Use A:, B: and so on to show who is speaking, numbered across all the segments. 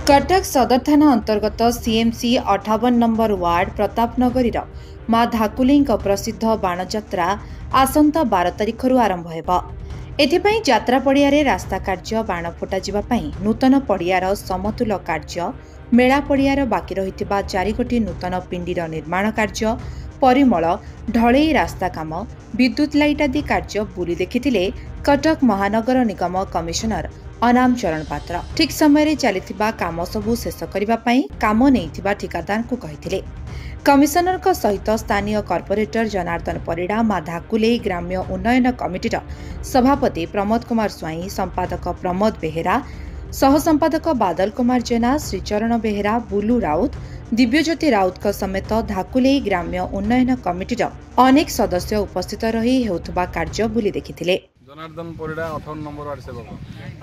A: कटक सदर थाना अंतर्गत सीएमसी 58 नंबर वार्ड प्रतापनगरीर मां धाकुली प्रसिद्ध बाणजात्रा आसंता 12 तारिख आरंभ हेब। एथिपाई यात्रा पड़ियारे रास्ता कार्य बाण फुटा नूतन पड़ियार समतुल कार्य मेला पड़ियार बाकी रहिथिबा 4 गोटी नूतन पिंडीर निर्माण कार्य परिमल ढलई रास्ता काम विद्युत लाइट आदि कार्य बुली देखिथिले कटक महानगर निगम कमिशनर अनाम चरण पात्र। ठीक समय चली काम सबू शेष करने काम नहीं ठिकादार को कही कमिशनर सहित स्थानीय कॉर्पोरेटर जनार्दन परिड़ा मां धाकुलेई ग्राम्य उन्नयन कमिटीर सभापति प्रमोद कुमार स्वाई संपादक प्रमोद बेहेरा सह संपादक बादल कुमार जेना श्रीचरण बेहेरा बुलू राउत दिव्यज्योति राउत समेत धाकुलेई ग्राम्य उन्नयन कमिटीर अनेक सदस्य उपस्थित रही हेउथबा कार्य बुली देखिथिले।
B: जनार्दन परिड़ा 58 नंबर वार्ड सेवक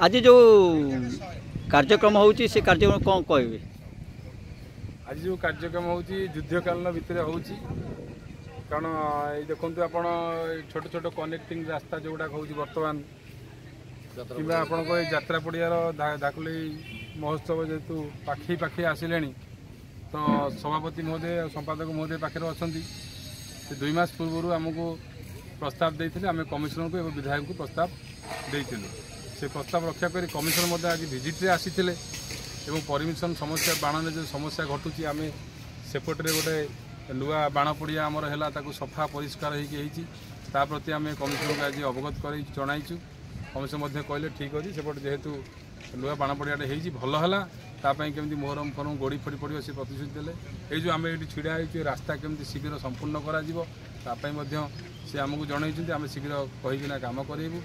C: आज जो कार्यक्रम होउची से कार्यक्रम कौन कहबे?
B: आज जो कार्यक्रम होउची युद्धकालीन भितर होउची कारण ये देखंतु आपण छोट छोट कनेक्टिंग रास्ता जोडा होउची वर्तमान किबा आपण को यात्रा पड़ियार धाकुली महोत्सव जेतु पाखी पाखी आसिलेनी तो सभापति महोदय संपादक महोदय पाखे अछंती से 2 मास पूर्व हमको प्रस्ताव देते आम कमिशनर को एवं विधायक को प्रस्ताव देते से प्रस्ताव रक्षा कर कमिशनर आज विजिट्रे आसी परमिशन समस्या बाण जो समस्या घटुची आम सेपटे गोटे नुआ बाण पड़िया आमर है सफा परिष्कार होता प्रति आम कमिशनर को आज अवगत कर जनाइचु। कमिशनर कहले ठीक अच्छे सेपटे जेहेतु नुआ बाण पड़ियाटे भल है केमी मोहरम फरम गोड़ी फड़ी पड़ो से प्रतिश्रुति देले ये जो आम ये ढड़ा हो रास्ता केमी शीघ्र संपूर्ण कर से आमको जन आम शीघ्र कहीकिना कम करेबू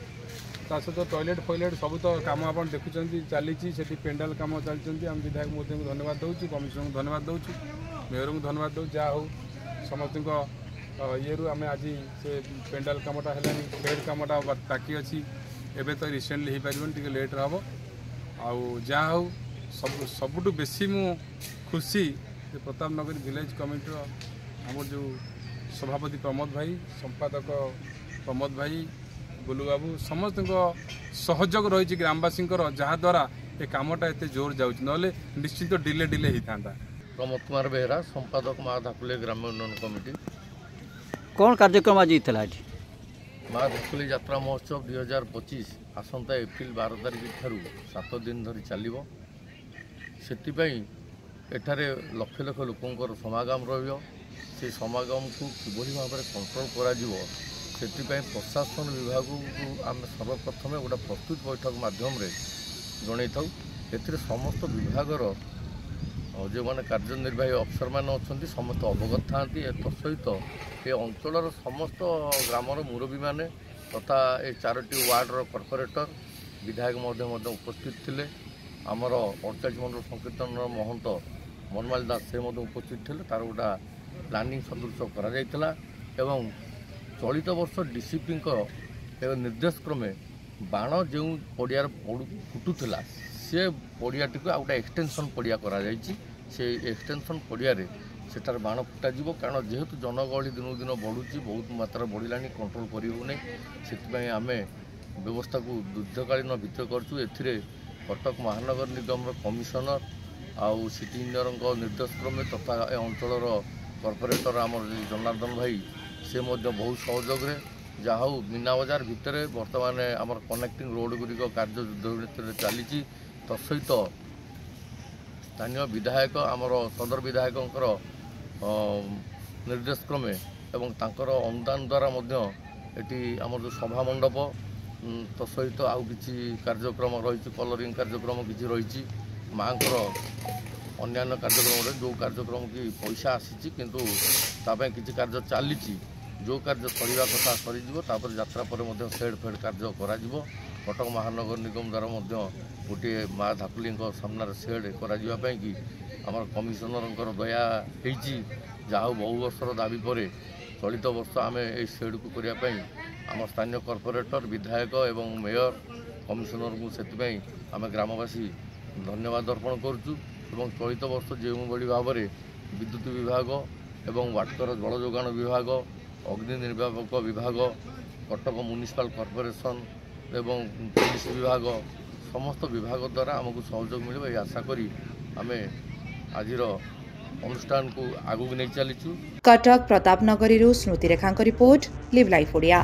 B: ता सहित टॉयलेट फॉयलेट सब तो कम आप देखुं चली पेंडाल कम चलती आम विधायक मोदी को धन्यवाद दूँ कमिशनर को धन्यवाद दूँ मेयर को धन्यवाद दूँ जहाँ हो समस्त ये आम आज से पेंडाल कमटा है बेड कमटा बाकी अच्छी एवं तो रिसेंटली हो पार टे लेट हम आउ जहाँ हो सबुठ बेसी मु खुशी प्रतापनगर विलेज कमिटी आम जो सभापति प्रमोद भाई संपादक प्रमोद भाई बुलू बाबू समस्त सहयोग रही ग्रामवासी जहाद्वारा ये कामटा एत जोर जाऊँ ना निश्चित डिले डिले होता।
D: प्रमोद कुमार बेहरा संपादक मां धाकुली ग्राम्य उन्नयन कमिटी।
C: कौन कार्यक्रम आज होता है?
D: मां धाकुली यात्रा महोत्सव 2025 आसंता एप्रिल 12 तारिख ठारू 7 दिन धरी चलो से लक्ष लक्ष लोकर समागम रे समागम को किभली भाव में कंट्रोल कर प्रशासन विभाग को आम सर्वप्रथम गोटे प्रस्तुत बैठक माध्यम जन था समस्त विभागर जो मैंने कार्यनिर्वाही अफसर मान अच्छा समस्त अवगत था तत्सहित ये अंचल समस्त ग्रामर मुरबी मैंने तथा ये 4टी वार्डर कॉर्पोरेटर विधायक उपस्थित थे आमर 48 मंडल संकीर्तन महंत मनमाल दास से उपस्थित थे तार गोटा प्लानिंग सदृश करा एवं चलित वर्ष डीसीपी निर्देश क्रमे बाण जो पड़ियार फुटुला से पड़ियाटी को गोटे एक्सटेंशन पड़िया करा से एक्सटेंशन पड़ियारे सेठार बाण फुटा कारण जेहेतु जनगहली दिन दिन बढ़ुची बहुत मात्रा बढ़ला कंट्रोल करूँ से आम व्यवस्था को युद्धकालीन भितर करूँ ए कटक महानगर निगम कमिशनर आउ सिटी इंजीनियर निर्देश क्रमे तथा अंचल कॉर्पोरेटर आम जनार्दन भाई से बहुत सहयोग जहाँ हो मीना बजार भितर बर्तमान आम कनेक्टिंग रोड गुड़िक कार्य युद्ध चली तत्सहित स्थानीय विधायक आमर सदर विधायक निर्देश क्रमे एवं तांकर अनुदान द्वारा ये आम जो सभा मंडप तत्सहित आउ कि कार्यक्रम रही कलरिंग कार्यक्रम किसी रही माँ अन्य कार्यक्रम जो कार्यक्रम की पैसा आसी किंतु किसी कार्य चली जो कार्य सरिया कथा सरीपर यात्रा पर सेड फेड कार्य करा कटक महानगर निगम द्वारा गोटे माँ धाकुली सामने सेड कि आम कमिशनर दया जहाँ बहु वर्षर दाबी पर चलित वर्ष आम ये सेड को करने आम स्थानीय कॉर्पोरेटर विधायक एवं मेयर कमिशनर को से आम ग्रामवासी धन्यवाद अर्पण करुचु। चलित वर्ष जो भाव में विद्युत विभाग एवं वाटकर जल जोगाण विभाग अग्नि निर्वापक विभाग कटक म्युनिसिपल कॉर्पोरेशन एवं पुलिस विभाग समस्त विभाग द्वारा आमको सहयोग मिले आशा करी आमे आजिर अनुष्ठान को आगू नहीं चलीचु।
A: कटक प्रतापनगरी स्मृति रेखा रिपोर्ट लिव लाइफ ओडिया।